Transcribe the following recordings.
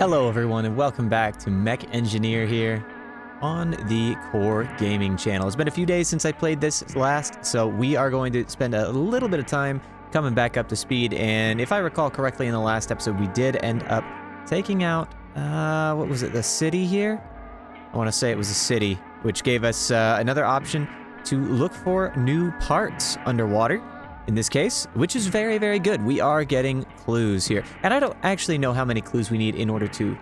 Hello everyone and welcome back to MechEngineer here on the Core Gaming channel. It's been a few days since I played this last, so we are going to spend a little bit of time coming back up to speed, and if I recall correctly in the last episode we did end up taking out, what was it, the city here? I want to say it was a city, which gave us another option to look for new parts underwater. In this case, which is very, very good. We are getting clues here. And I don't actually know how many clues we need in order to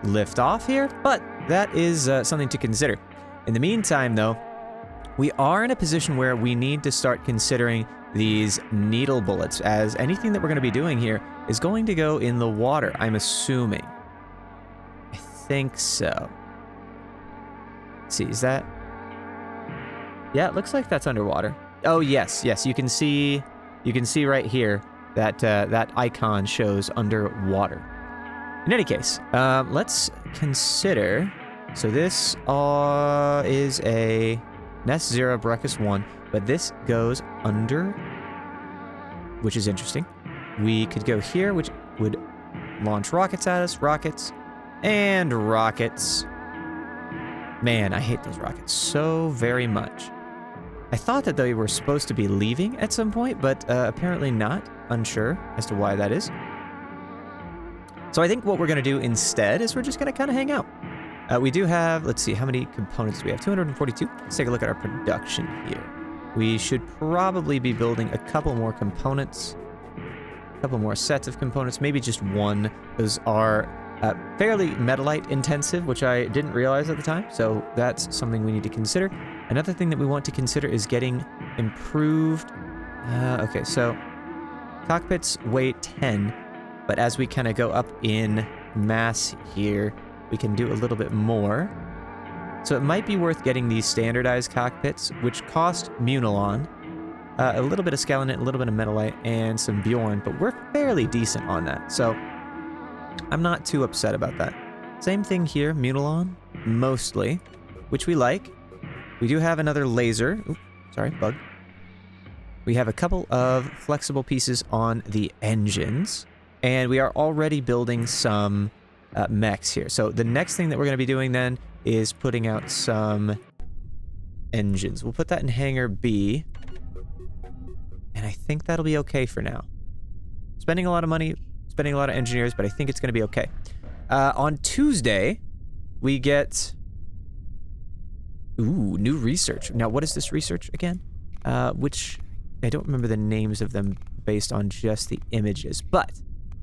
lift off here, but that is something to consider. In the meantime, though, we are in a position where we need to start considering these needle bullets, as anything that we're going to be doing here is going to go in the water, I'm assuming. I think so. Let's see, is that... Yeah, it looks like that's underwater. Oh, yes, you can see right here that that icon shows underwater. In any case, let's consider, so this is a Nest 0 Breckus 1, but this goes under, which is interesting. We could go here, which would launch rockets at us, and rockets. Man, I hate those rockets so very much. I thought that they were supposed to be leaving at some point, but apparently not. Unsure as to why that is. So I think what we're going to do instead is we're just going to kind of hang out. We do have, let's see, how many components do we have? 242. Let's take a look at our production here. We should probably be building a couple more components, a couple more sets of components, maybe just one. Those are fairly metalite intensive, which I didn't realize at the time, so that's something we need to consider. Another thing that we want to consider is getting improved... okay, so cockpits weigh 10, but as we kind of go up in mass here, we can do a little bit more. So it might be worth getting these standardized cockpits, which cost Munilon, a little bit of skeleton, a little bit of metalite, and some Bjorn, but we're fairly decent on that, so I'm not too upset about that. Same thing here, Munilon, mostly, which we like. We do have another laser. Oops, sorry, bug. We have a couple of flexible pieces on the engines, and we are already building some mechs here. So the next thing that we're going to be doing then is putting out some engines. We'll put that in hangar B, and I think that'll be okay for now. Spending a lot of money, spending a lot of engineers, but I think it's going to be okay. On Tuesday, we get... Ooh, new research. Now, what is this research again? Which, I don't remember the names of them based on just the images, but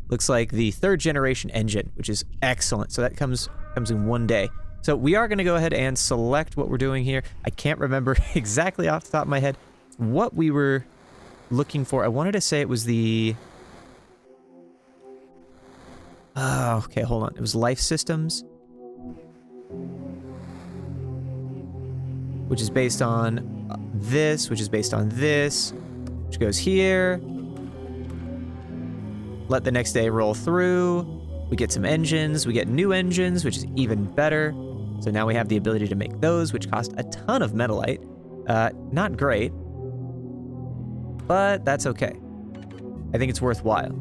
looks like the 3rd generation engine, which is excellent. So that comes in one day. So we are going to go ahead and select what we're doing here. I can't remember exactly off the top of my head what we were looking for. I wanted to say it was the... Oh, okay, hold on. It was life systems, which is based on this, which is based on this, which goes here. Let the next day roll through. We get some engines. We get new engines, which is even better. So now we have the ability to make those, which cost a ton of metalite. Not great, but that's okay. I think it's worthwhile,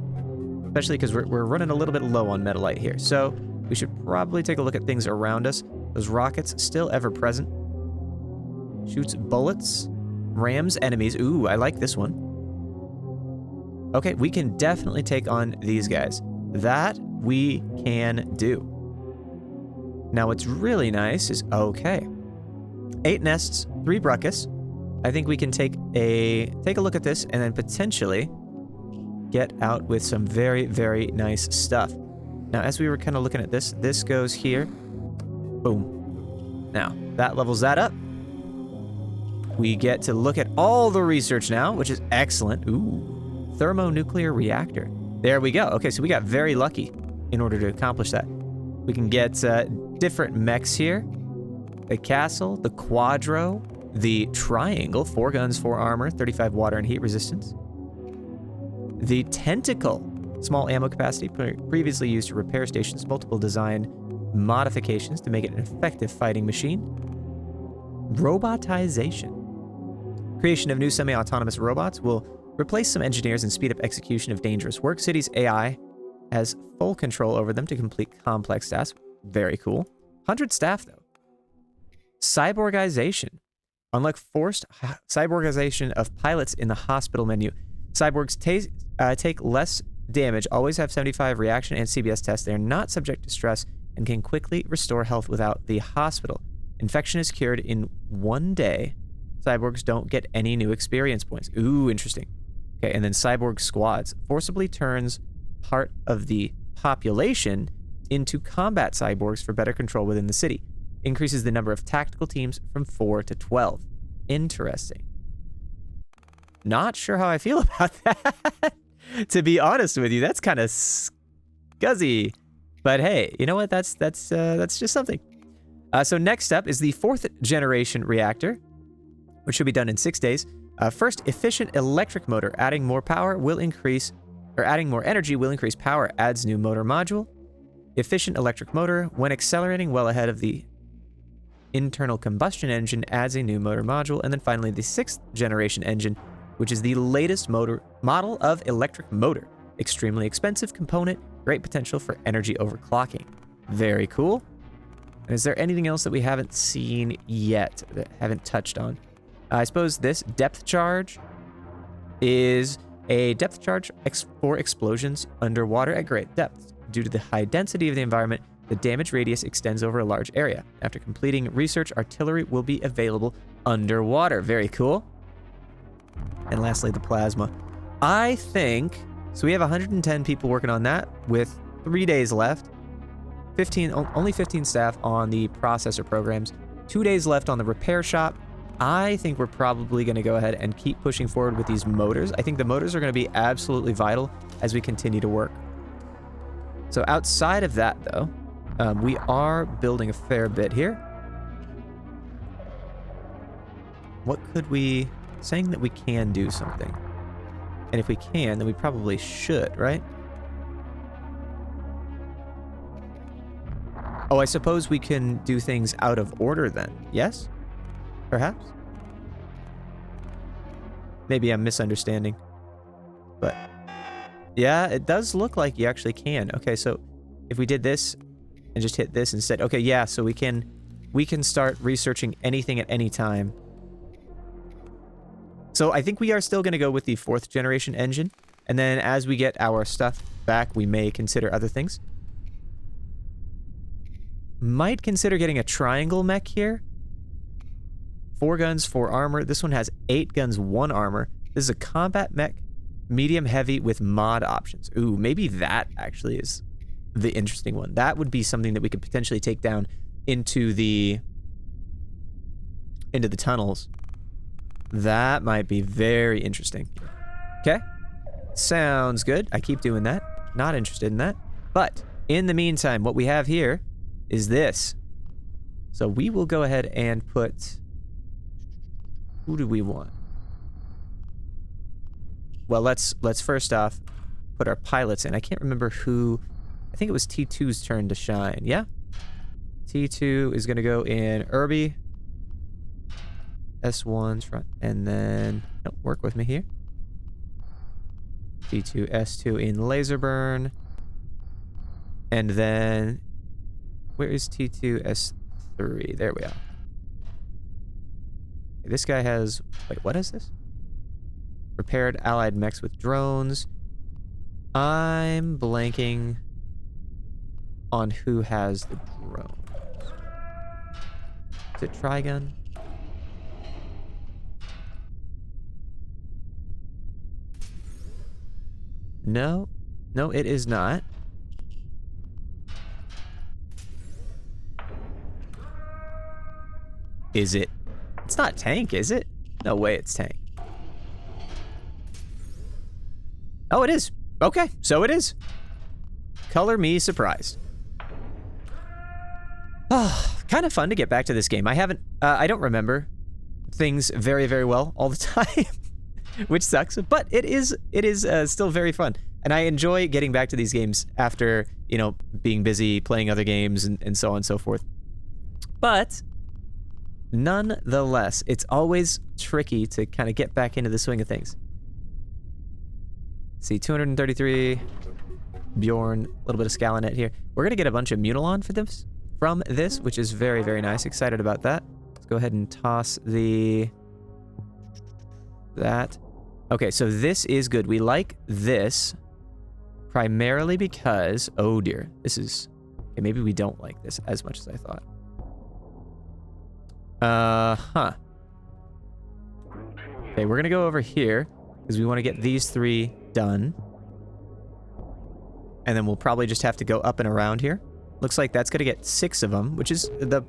especially because we're running a little bit low on metalite here. So we should probably take a look at things around us. Those rockets still ever present. Shoots bullets, rams enemies. Ooh, I like this one. Okay, we can definitely take on these guys. That we can do. Now what's really nice is, okay, 8 nests, 3 Breckus. I think we can take a look at this and then potentially get out with some very, very nice stuff. Now, as we were kind of looking at this, this goes here. Boom. Now, that levels that up. We get to look at all the research now, which is excellent. Ooh, thermonuclear reactor. There we go. Okay, so we got very lucky in order to accomplish that. We can get different mechs here. The castle, the quadro, the triangle, 4 guns, 4 armor, 35 water and heat resistance. The tentacle, small ammo capacity, previously used to repair stations, multiple design modifications to make it an effective fighting machine. Robotization. Creation of new semi-autonomous robots will replace some engineers and speed up execution of dangerous work. Cities AI has full control over them to complete complex tasks. Very cool. 100 staff, though. Cyborgization. Unlock forced cyborgization of pilots in the hospital menu. Cyborgs take less damage, always have 75 reaction and CBS tests. They are not subject to stress and can quickly restore health without the hospital. Infection is cured in 1 day. Cyborgs don't get any new experience points. Ooh, interesting. Okay, and then cyborg squads. Forcibly turns part of the population into combat cyborgs for better control within the city. Increases the number of tactical teams from 4 to 12. Interesting. Not sure how I feel about that. To be honest with you, that's kind of scuzzy. But hey, you know what? That's just something. So next up is the 4th generation reactor, which should be done in 6 days. First, efficient electric motor. Adding more power will increase, or adding more energy will increase power. Adds new motor module. Efficient electric motor. When accelerating well ahead of the internal combustion engine, adds a new motor module. And then finally, the 6th generation engine, which is the latest model of electric motor. Extremely expensive component. Great potential for energy overclocking. Very cool. And is there anything else that we haven't seen yet, that haven't touched on? I suppose this depth charge is a depth charge for explosions underwater at great depths. Due to the high density of the environment, the damage radius extends over a large area. After completing research, artillery will be available underwater. Very cool. And lastly, the plasma. I think, so we have 110 people working on that with 3 days left. Only 15 staff on the processor programs. 2 days left on the repair shop. I think we're probably going to go ahead and keep pushing forward with these motors. I think the motors are going to be absolutely vital as we continue to work. So outside of that, though, we are building a fair bit here. What could we... Saying that we can do something. And if we can, then we probably should, right? Oh, I suppose we can do things out of order then. Yes? Perhaps? Maybe I'm misunderstanding. But yeah, it does look like you actually can. Okay, so if we did this and just hit this instead. Okay, yeah, so we can start researching anything at any time. So I think we are still going to go with the 4th generation engine. And then as we get our stuff back, we may consider other things. Might consider getting a triangle mech here. 4 guns, 4 armor. This one has 8 guns, 1 armor. This is a combat mech, medium heavy with mod options. Ooh, maybe that actually is the interesting one. That would be something that we could potentially take down into the tunnels. That might be very interesting. Okay. Sounds good. I keep doing that. Not interested in that. But in the meantime, what we have here is this. So we will go ahead and put... Who do we want? Well, let's first off put our pilots in. I can't remember who... I think it was T2's turn to shine. Yeah? T2 is going to go in Irby. S1's front, and then work with me here. T2, S2 in laser burn, and then where is T2, S3? There we are. This guy has, wait, what is this? Repaired allied mechs with drones. I'm blanking on who has the drone. Is it Trigun? No. No, it is not. Is it? It's not tank, is it? No way it's tank. Oh, it is. Okay, so it is. Color me surprised. Kind of fun to get back to this game. I don't remember things very, very well all the time. Which sucks, but it is still very fun. And I enjoy getting back to these games after, you know, being busy playing other games and so on and so forth. But nonetheless, it's always tricky to kind of get back into the swing of things. See, 233. Bjorn, a little bit of Scalanet here. We're going to get a bunch of Munilon for this, from this, which is very, very nice. Excited about that. Let's go ahead and toss that. Okay, so this is good. We like this primarily because, oh dear, this is, okay, maybe we don't like this as much as I thought. Okay, we're going to go over here because we want to get these 3 done. And then we'll probably just have to go up and around here. Looks like that's going to get 6 of them, which is the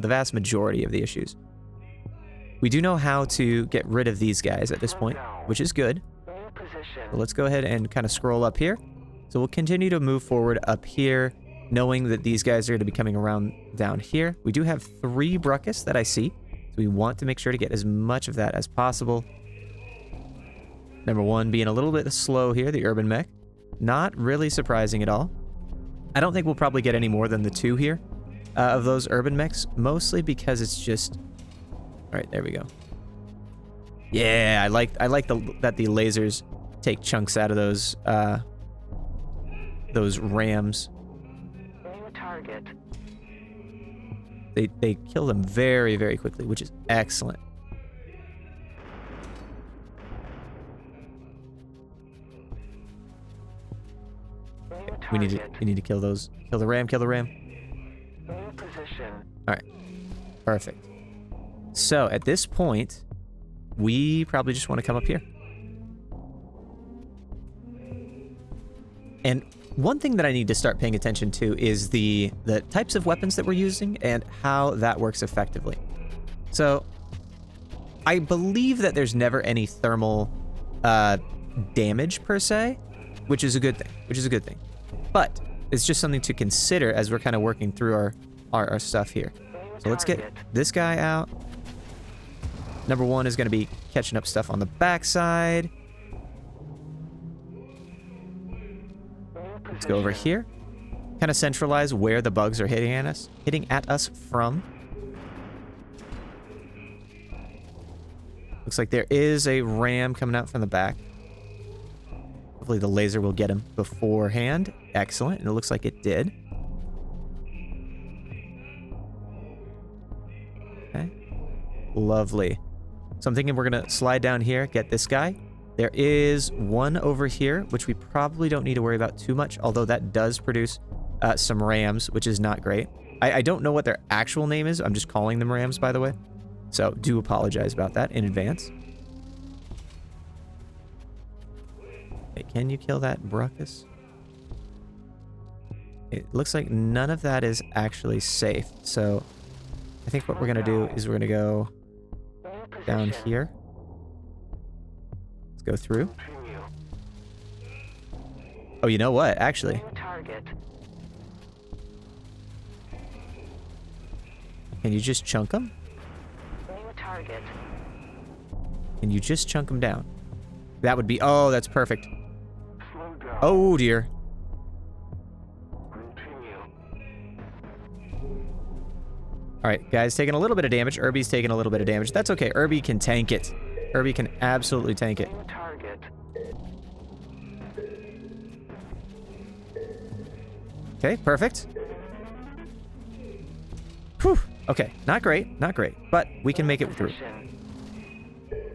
vast majority of the issues. We do know how to get rid of these guys at this point, which is good. So let's go ahead and kind of scroll up here. So we'll continue to move forward up here, knowing that these guys are going to be coming around down here. We do have 3 Bruckus that I see, so we want to make sure to get as much of that as possible. Number 1 being a little bit slow here, the Urban Mech. Not really surprising at all. I don't think we'll probably get any more than the 2 here of those Urban Mechs, mostly because it's just... All right, there we go. Yeah, I like that the lasers take chunks out of those rams. Target. They kill them very, very quickly, which is excellent. We need to kill those. Kill the ram. Position. All right, perfect. So at this point, we probably just want to come up here. And one thing that I need to start paying attention to is the types of weapons that we're using and how that works effectively. So I believe that there's never any thermal damage per se, which is a good thing. But it's just something to consider as we're kind of working through our stuff here. So let's get this guy out. Number 1 is going to be catching up stuff on the backside. Let's go over here. Kind of centralize where the bugs are hitting at us from. Looks like there is a ram coming out from the back. Hopefully the laser will get him beforehand. Excellent. And it looks like it did. Okay. Lovely. So I'm thinking we're going to slide down here, get this guy. There is one over here, which we probably don't need to worry about too much, although that does produce some rams, which is not great. I don't know what their actual name is. I'm just calling them rams, by the way. So do apologize about that in advance. Okay, can you kill that Bruckus? It looks like none of that is actually safe. So I think what we're going to do is we're going to go down here. Let's go through. Oh, you know what? Actually. Can you just chunk them? Can you just chunk them down? That would be... Oh, that's perfect. Oh, dear. Alright, guys, taking a little bit of damage. Irby's taking a little bit of damage. That's okay. Irby can tank it. Irby can absolutely tank it. Okay, perfect. Whew. Okay, not great, not great. But we can make it through.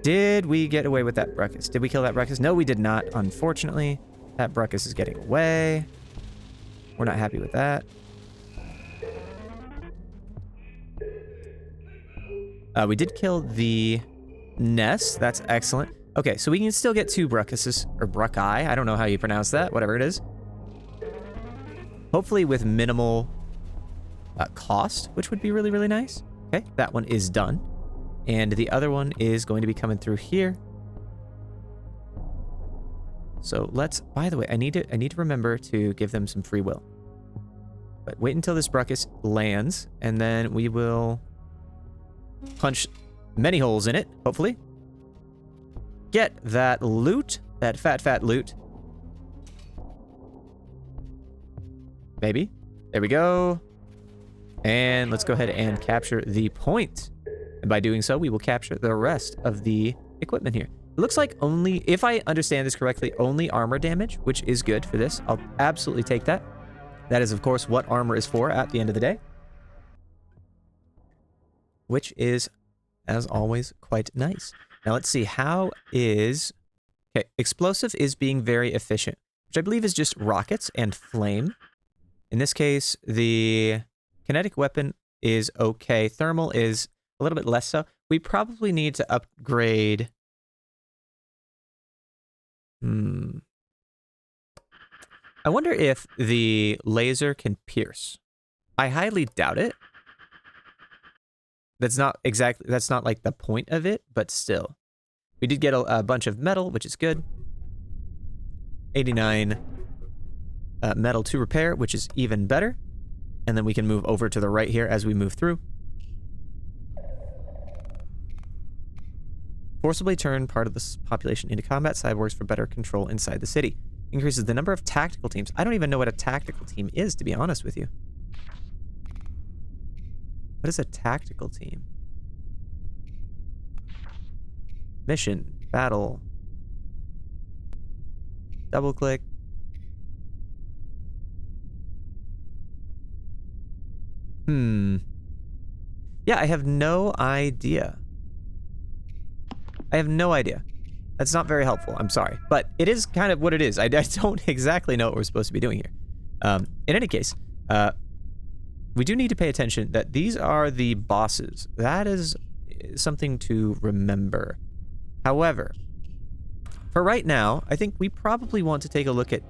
Did we get away with that Bruckus? Did we kill that Bruckus? No, we did not, unfortunately. That Bruckus is getting away. We're not happy with that. We did kill the nest. That's excellent. Okay, so we can still get 2 Bruckuses, or Brucki. I don't know how you pronounce that, whatever it is. Hopefully with minimal cost, which would be really, really nice. Okay, that one is done. And the other one is going to be coming through here. So let's, by the way, I need to remember to give them some free will. But wait until this Bruckus lands, and then we will punch many holes in it, hopefully. Get that loot, that fat loot. Maybe. There we go. And let's go ahead and capture the point. And by doing so, we will capture the rest of the equipment here. It looks like only, if I understand this correctly, only armor damage, which is good for this. I'll absolutely take that. That is, of course, what armor is for at the end of the day. Which is, as always, quite nice. Now let's see, how is... Okay, explosive is being very efficient, which I believe is just rockets and flame. In this case, the kinetic weapon is okay. Thermal is a little bit less so. We probably need to upgrade... I wonder if the laser can pierce. I highly doubt it. That's not like the point of it, but still. We did get a bunch of metal, which is good. 89 metal to repair, which is even better. And then we can move over to the right here as we move through. Forcibly turn part of the population into combat cyborgs for better control inside the city. Increases the number of tactical teams. I don't even know what a tactical team is, to be honest with you. What is a tactical team? Mission. Battle. Double click. Yeah, I have no idea. I have no idea. That's not very helpful. I'm sorry. But it is kind of what it is. I don't exactly know what we're supposed to be doing here. In any case, we do need to pay attention that these are the bosses. That is something to remember. However, for right now, I think we probably want to take a look at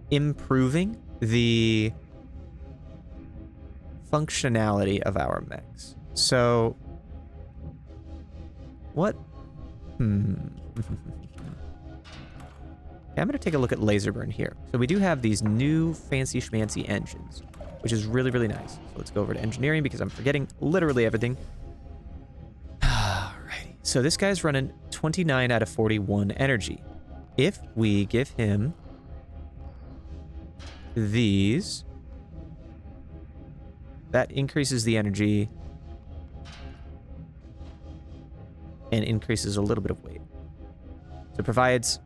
improving the functionality of our mechs. So, what? Okay, I'm going to take a look at laser burn here. So we do have these new fancy schmancy engines, which is really, really nice. So let's go over to engineering because I'm forgetting literally everything. Alrighty. So this guy's running 29 out of 41 energy. If we give him these, that increases the energy and increases a little bit of weight. So it provides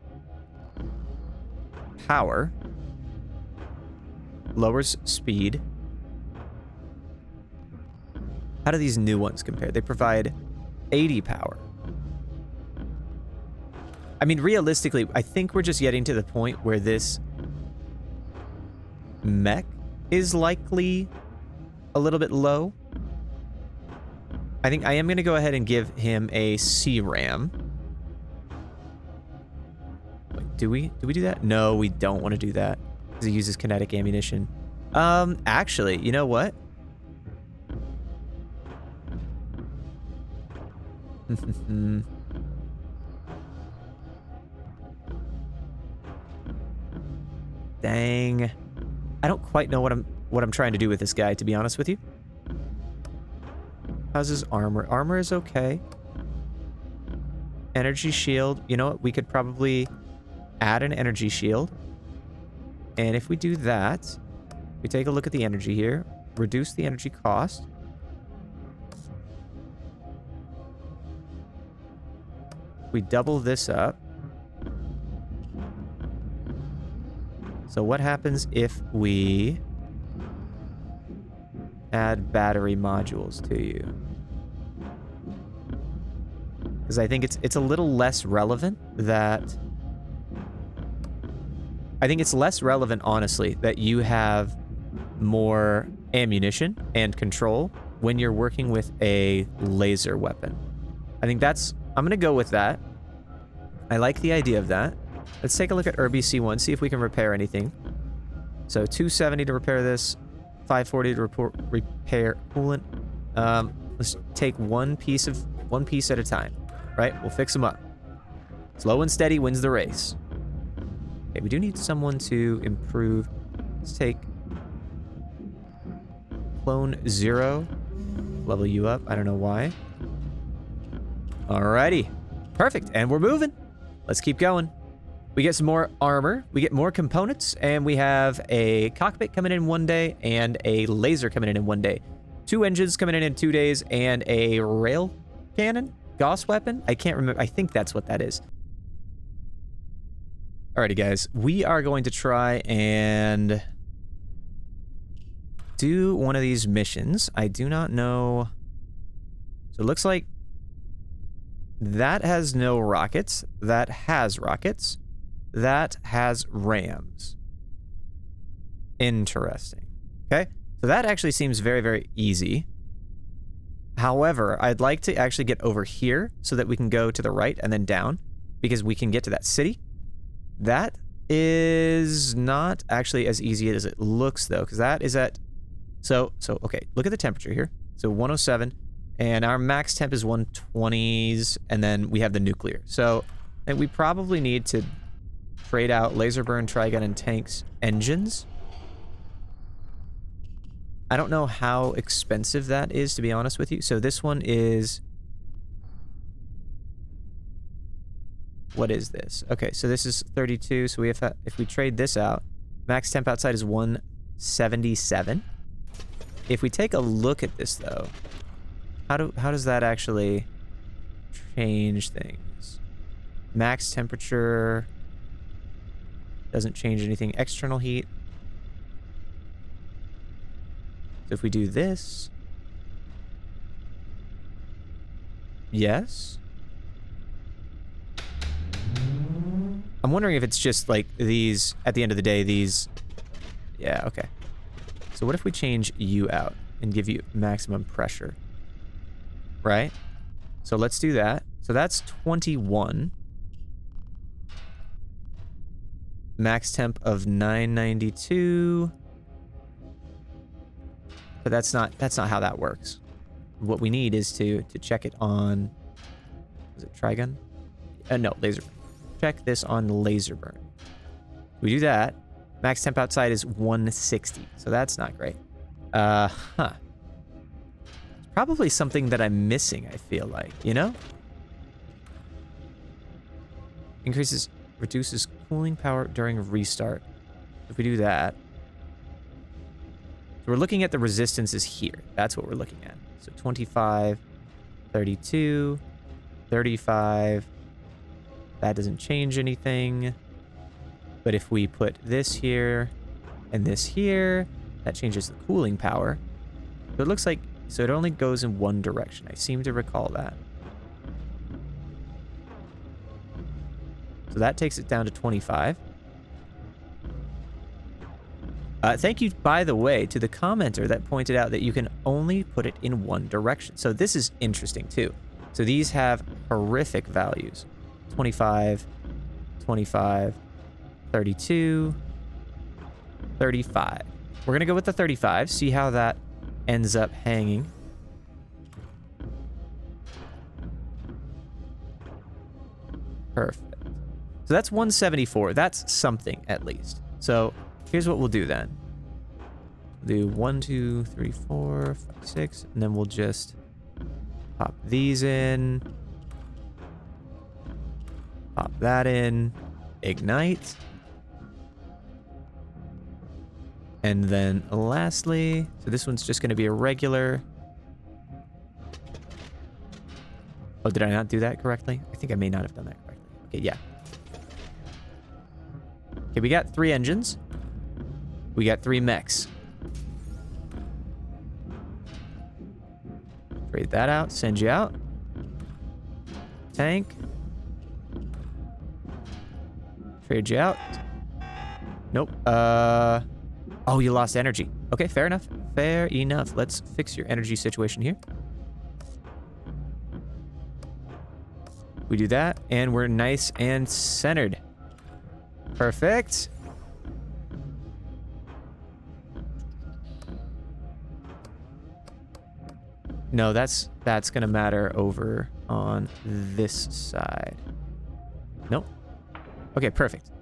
power, lowers speed. How do these new ones compare? They provide 80 power. I mean, realistically, I think we're just getting to the point where this mech is likely a little bit low. I think I am going to go ahead and give him a C-RAM. Wait, do we do that? No, we don't want to do that because he uses kinetic ammunition. Actually, you know what? Dang. I don't quite know what I'm trying to do with this guy, to be honest with you. How's his armor? Armor is okay. Energy shield. You know what? We could probably add an energy shield. And if we do that, we take a look at the energy here. Reduce the energy cost. We double this up. So what happens if we add battery modules to you? Because I think it's a little less relevant that... I think it's less relevant, honestly, that you have more ammunition and control when you're working with a laser weapon. I think that's... I'm going to go with that. I like the idea of that. Let's take a look at RBC1, see if we can repair anything. So 270 to repair this, 540 to repair coolant. Let's take one piece at a time, right? We'll fix them up. Slow and steady wins the race. Okay, we do need someone to improve. Let's take Clone 0. Level you up. I don't know why. Alrighty. Perfect. And we're moving. Let's keep going. We get some more armor. We get more components. And we have a cockpit coming in one day and a laser coming in one day. 2 engines coming in 2 days and a rail cannon? Gauss weapon? I can't remember. I think that's what that is. Alrighty, guys. We are going to try and do one of these missions. I do not know. So it looks like that has no rockets. That has rockets. That has rams. Interesting. Okay. So that actually seems very, very easy. However, I'd like to actually get over here so that we can go to the right and then down because we can get to that city. That is not actually as easy as it looks though, because that is at, so okay, look at the temperature here. So 107 and our max temp is 120s and then we have the nuclear. So I think we probably need to trade out laser burn, trigun, and tanks engines. I don't know how expensive that is, to be honest with you. So this one is... What is this? Okay, so this is 32. So we have, if we trade this out, max temp outside is 177. If we take a look at this, though, how does that actually change things? Max temperature doesn't change anything. External heat. So if we do this... Yes? I'm wondering if it's just like these, at the end of the day, these... Yeah, okay. So what if we change you out and give you maximum pressure? Right? So let's do that. So that's 21. Max temp of 992. But that's not how that works. What we need is to check it on... Is it trigun? No, laser burn. Check this on laser burn. We do that. Max temp outside is 160. So that's not great. It's probably something that I'm missing, I feel like, you know? Reduces cooling power during restart. If we do that. So we're looking at the resistances here. That's what we're looking at. So 25, 32, 35. That doesn't change anything. But if we put this here and this here, that changes the cooling power. So it looks like, so it only goes in one direction. I seem to recall that. So that takes it down to 25. Thank you, by the way, to the commenter that pointed out that you can only put it in one direction. So this is interesting too. So these have horrific values. 25, 25, 32, 35. We're going to go with the 35, see how that ends up hanging. Perfect. So that's 174. That's something, at least. So here's what we'll do then. We'll do 1, 2, 3, 4, 5, 6, and then we'll just pop these in. Pop that in. Ignite. And then lastly, so this one's just going to be a regular. Oh, did I not do that correctly? I think I may not have done that correctly. Okay, yeah. Okay, we got 3 engines. We got 3 mechs. Trade that out. Send you out. Tank. Trade you out. Nope. Oh, you lost energy. Okay, fair enough. Fair enough. Let's fix your energy situation here. We do that, and we're nice and centered. Perfect. No, that's gonna matter over on this side. Nope. Okay, perfect.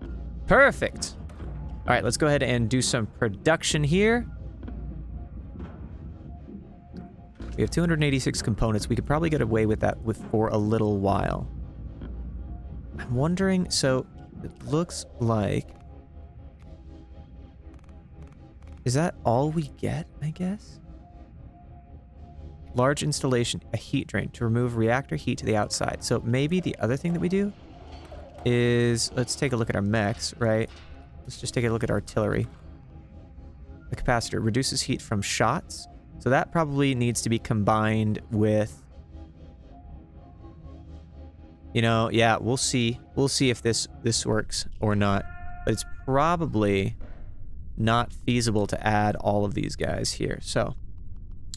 Perfect. All right, let's go ahead and do some production here. We have 286 components. We could probably get away with that for a little while. I'm wondering, so it looks like... Is that all we get, I guess? Large installation, a heat drain to remove reactor heat to the outside. So maybe the other thing that we do is, let's take a look at our mechs, right? Let's just take a look at artillery. The capacitor reduces heat from shots. So that probably needs to be combined with, you know, yeah, we'll see. We'll see if this works or not. But it's probably not feasible to add all of these guys here. So,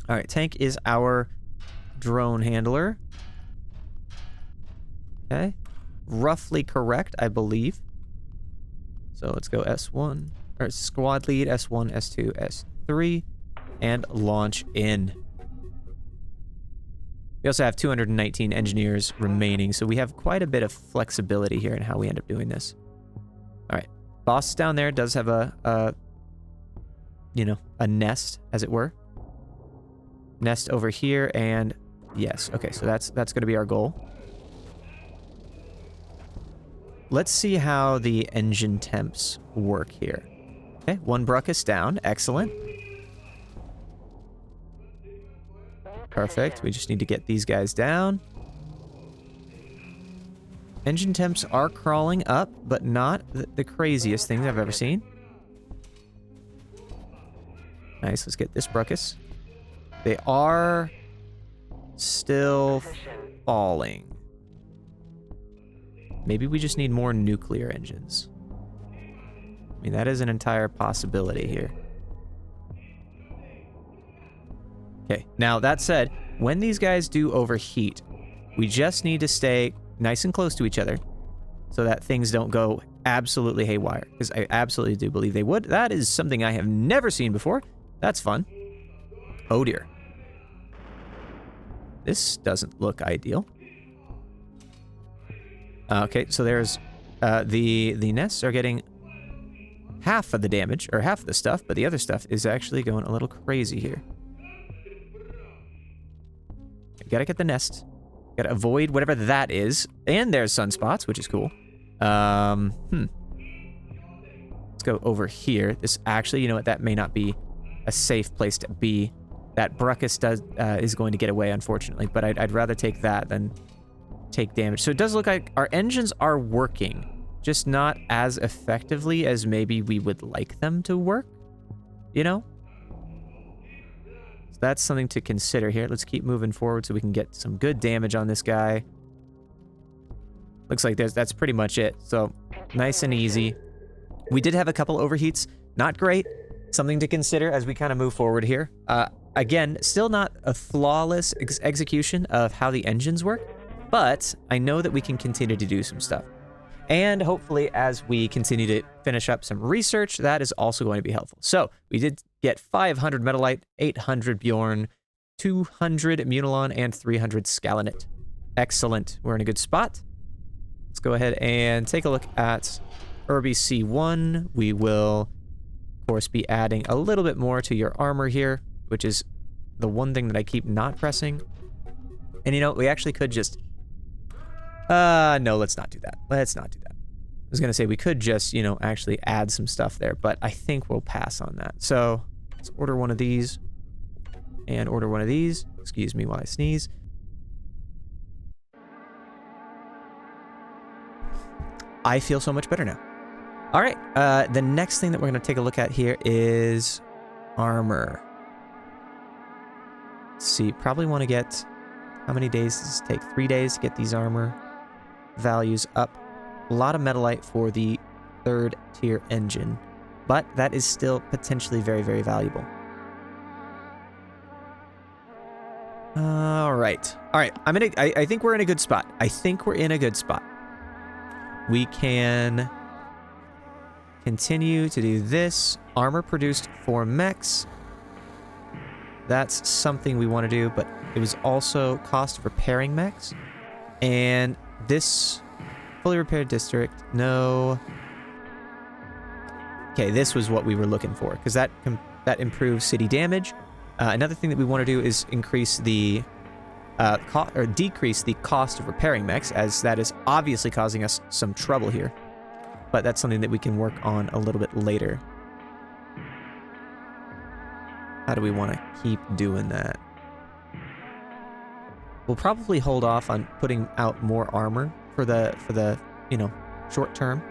all right, tank is our drone handler. Okay. Roughly correct, I believe. So let's go S1, or squad lead, S1, S2, S3, and launch in. We also have 219 engineers remaining, so we have quite a bit of flexibility here in how we end up doing this. All right, boss down there does have a you know, a nest, as it were. Nest over here, and yes, okay, so that's going to be our goal. Let's see how the engine temps work here. Okay, one Bruckus down, excellent. Perfect, we just need to get these guys down. Engine temps are crawling up, but not the craziest things I've ever seen. Nice, let's get this Bruckus. They are still falling. Maybe we just need more nuclear engines. I mean, that is an entire possibility here. Okay, now that said, when these guys do overheat, we just need to stay nice and close to each other so that things don't go absolutely haywire, because I absolutely do believe they would. That is something I have never seen before. That's fun. Oh dear. This doesn't look ideal. Okay, so there's the nests are getting half of the damage, or half of the stuff, but the other stuff is actually going a little crazy here. Gotta get the nest. Gotta avoid whatever that is. And there's sunspots, which is cool. Let's go over here. This actually, you know what, that may not be a safe place to be. That Bruckus is going to get away, unfortunately, but I'd rather take that than take damage. So it does look like our engines are working, just not as effectively as maybe we would like them to work, you know? So that's something to consider here. Let's keep moving forward so we can get some good damage on this guy. Looks like that's pretty much it. So nice and easy. We did have a couple overheats. Not great. Something to consider as we kind of move forward here. Again, still not a flawless execution of how the engines work, but I know that we can continue to do some stuff. And hopefully, as we continue to finish up some research, that is also going to be helpful. So we did get 500 Metalite, 800 Bjorn, 200 Munilon, and 300 Scalanet. Excellent. We're in a good spot. Let's go ahead and take a look at RBC1. We will, of course, be adding a little bit more to your armor here, which is the one thing that I keep not pressing. And you know, we actually could just... no, let's not do that. Let's not do that. I was going to say we could just, you know, actually add some stuff there, but I think we'll pass on that. So let's order one of these and order one of these. Excuse me while I sneeze. I feel so much better now. All right. The next thing that we're going to take a look at here is armor. Let's see, probably want to get... How many days does it take? 3 days to get these armor values up. A lot of Metalite for the 3rd tier engine, but that is still potentially very, very valuable. All right. I think we're in a good spot. We can continue to do this. Armor produced 4 mechs. That's something we want to do, but it was also cost of repairing mechs. And this fully repaired district, no. Okay, this was what we were looking for, because that improves city damage. Another thing that we want to do is increase the decrease the cost of repairing mechs, as that is obviously causing us some trouble here. But that's something that we can work on a little bit later. How do we want to keep doing that? We'll probably hold off on putting out more armor for the you know, short term.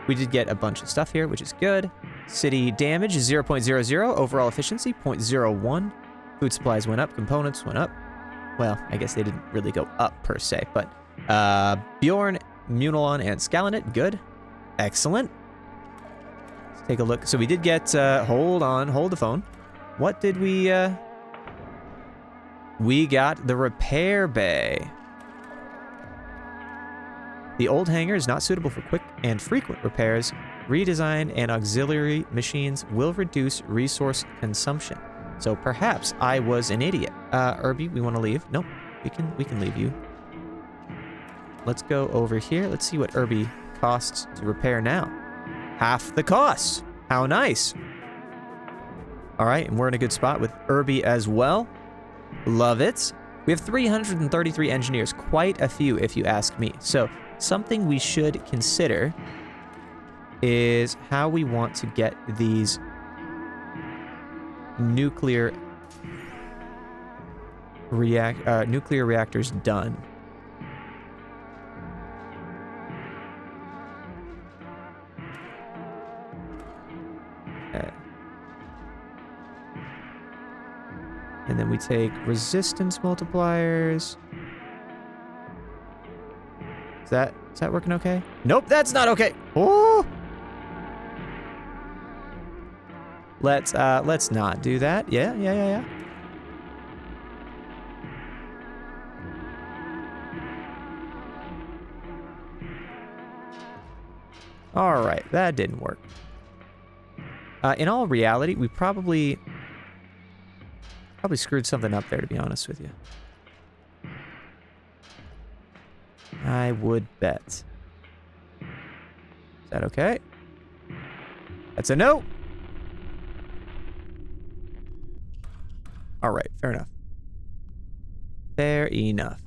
We did get a bunch of stuff here, which is good. City damage is 0.00. Overall efficiency, 0.01. Food supplies went up. Components went up. Well, I guess they didn't really go up per se, but Bjorn, Munilon, and Scalanet, good. Excellent. Let's take a look. So we did get, hold the phone. What did we got the repair bay. The old hangar is not suitable for quick and frequent repairs. Redesign and auxiliary machines will reduce resource consumption. So perhaps I was an idiot. Irby, we want to leave. Nope, we can leave you. Let's go over here. Let's see what Irby costs to repair now. Half the cost. How nice. All right, and we're in a good spot with Irby as well. Love it. We have 333 engineers, quite a few if you ask me. So something we should consider is how we want to get these nuclear reactors done. Okay. And then we take resistance multipliers. Is that working okay? Nope, that's not okay. Oh! Let's not do that. Yeah. All right, that didn't work. In all reality, we probably screwed something up there, to be honest with you. I would bet. Is that okay? That's a no. All right, fair enough. Fair enough.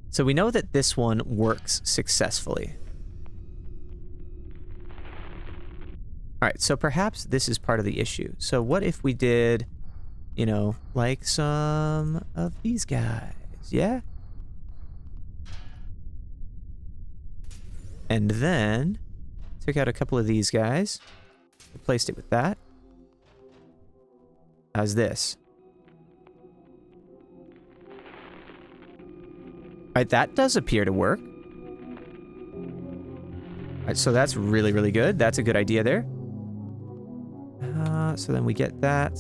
So we know that this one works successfully. All right, so perhaps this is part of the issue. So what if we did, you know, like some of these guys, yeah? And then took out a couple of these guys, replaced it with that. How's this? All right, that does appear to work. All right, so that's really, really good. That's a good idea there. So then we get that.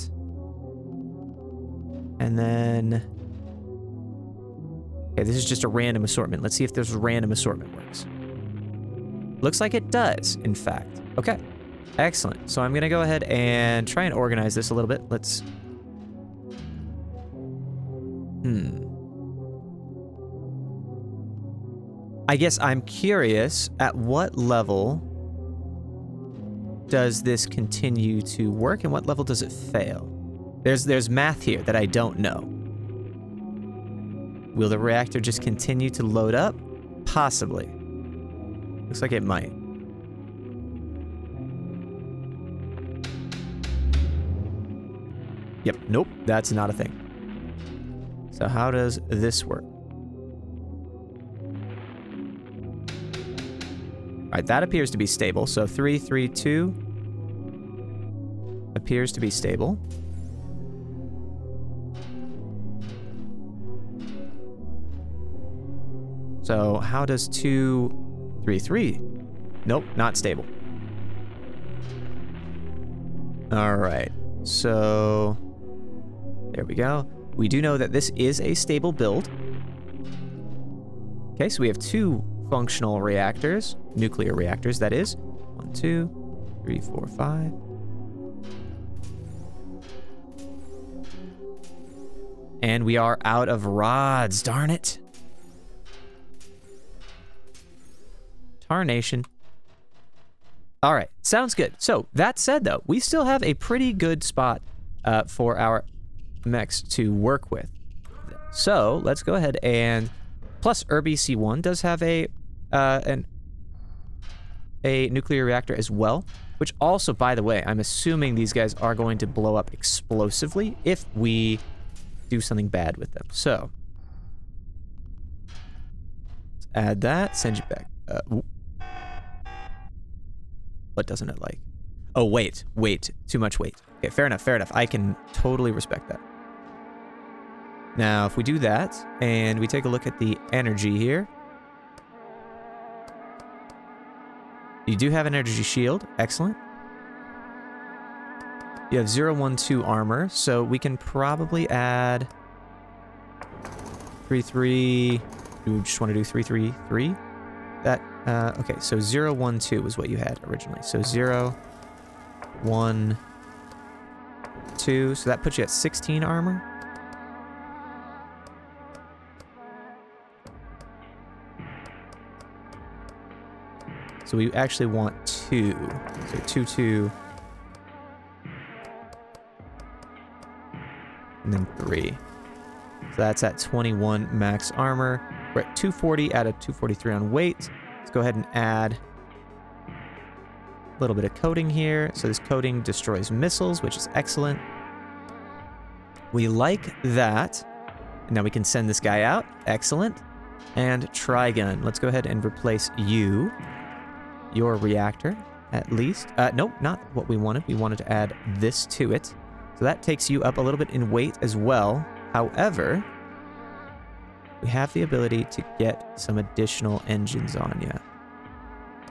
And then... Okay, this is just a random assortment. Let's see if this random assortment works. Looks like it does, in fact. Okay, excellent. So I'm going to go ahead and try and organize this a little bit. Let's... I guess I'm curious, at what level does this continue to work and what level does it fail? There's math here that I don't know. Will the reactor just continue to load up? Possibly. Looks like it might. Yep, nope, that's not a thing. So how does this work? All right, that appears to be stable. So 332 appears to be stable. So how does 233? Nope, not stable. All right, so there we go. We do know that this is a stable build. Okay, so we have two functional reactors, nuclear reactors, that is. 1, 2, 3, 4, 5. And we are out of rods, darn it. Tarnation. All right, sounds good. So that said, though, we still have a pretty good spot for our mechs to work with. So let's go ahead and... Plus, RBC-1 does have a nuclear reactor as well, which also, by the way, I'm assuming these guys are going to blow up explosively if we do something bad with them. So, let's add that. Send you back. What doesn't it like? Oh, wait. Too much weight. Okay, fair enough. I can totally respect that. Now, if we do that, and we take a look at the energy here. You do have an energy shield. Excellent. You have 012 armor, so we can probably add 3-3. Do we just want to do 3-3-3? That, okay, so 012 was what you had originally. So 0, 1, 2. So that puts you at 16 armor. So we actually want 2. So 2, 2. And then 3. So that's at 21 max armor. We're at 240 out of 243 on weight. Let's go ahead and add a little bit of coating here. So this coating destroys missiles, which is excellent. We like that. And now we can send this guy out. Excellent. And Trigun. Let's go ahead and replace you. Your reactor, at least. Nope, not what we wanted. We wanted to add this to it. So that takes you up a little bit in weight as well. However, we have the ability to get some additional engines on you.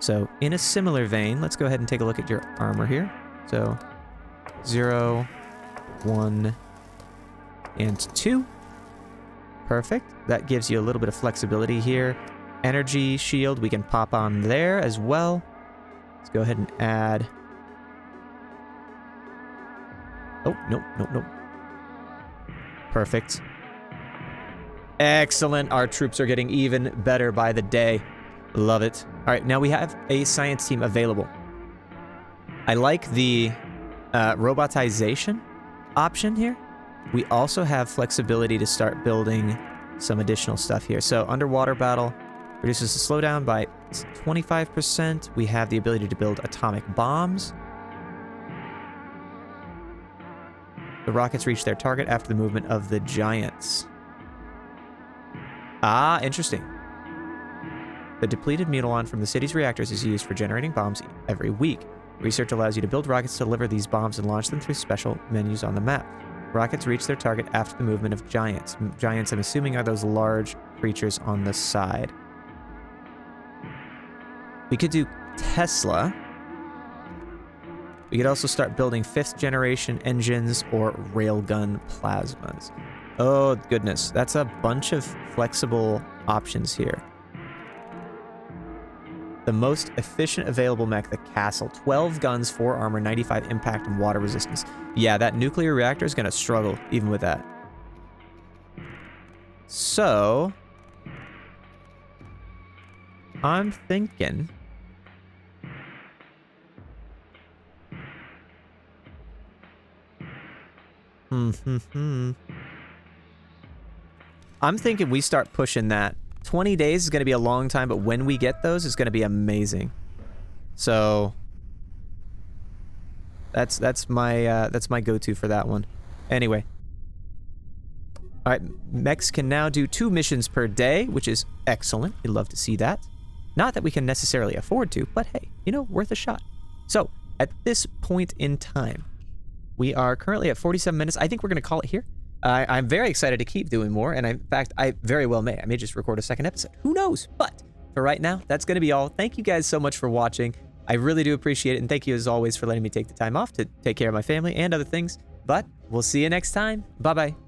So in a similar vein, let's go ahead and take a look at your armor here. So 0, 1, and 2. Perfect. That gives you a little bit of flexibility here. Energy shield we can pop on there as well. Let's go ahead and add... Oh, nope. Perfect. Excellent. Our troops are getting even better by the day. Love it. All right, now we have a science team available. I like the robotization option here. We also have flexibility to start building some additional stuff here. So underwater battle reduces the slowdown by 25%. We have the ability to build atomic bombs. The rockets reach their target after the movement of the giants. Ah, interesting. The depleted mutilon from the city's reactors is used for generating bombs every week. Research allows you to build rockets to deliver these bombs and launch them through special menus on the map. Rockets reach their target after the movement of giants. Giants, I'm assuming, are those large creatures on the side. We could do Tesla. We could also start building 5th generation engines or railgun plasmas. Oh, goodness. That's a bunch of flexible options here. The most efficient available mech, the Castle. 12 guns, 4 armor, 95 impact, and water resistance. Yeah, that nuclear reactor is going to struggle even with that. So, I'm thinking... I'm thinking we start pushing that. 20 days is going to be a long time, but when we get those, it's going to be amazing. So that's my go-to for that one. Anyway. All right, mechs can now do 2 missions per day, which is excellent. We'd love to see that. Not that we can necessarily afford to, but hey, you know, worth a shot. So, at this point in time, we are currently at 47 minutes. I think we're going to call it here. I'm very excited to keep doing more, and in fact, I very well may. I may just record a second episode. Who knows? But for right now, that's going to be all. Thank you guys so much for watching. I really do appreciate it, and thank you as always for letting me take the time off to take care of my family and other things. But we'll see you next time. Bye-bye.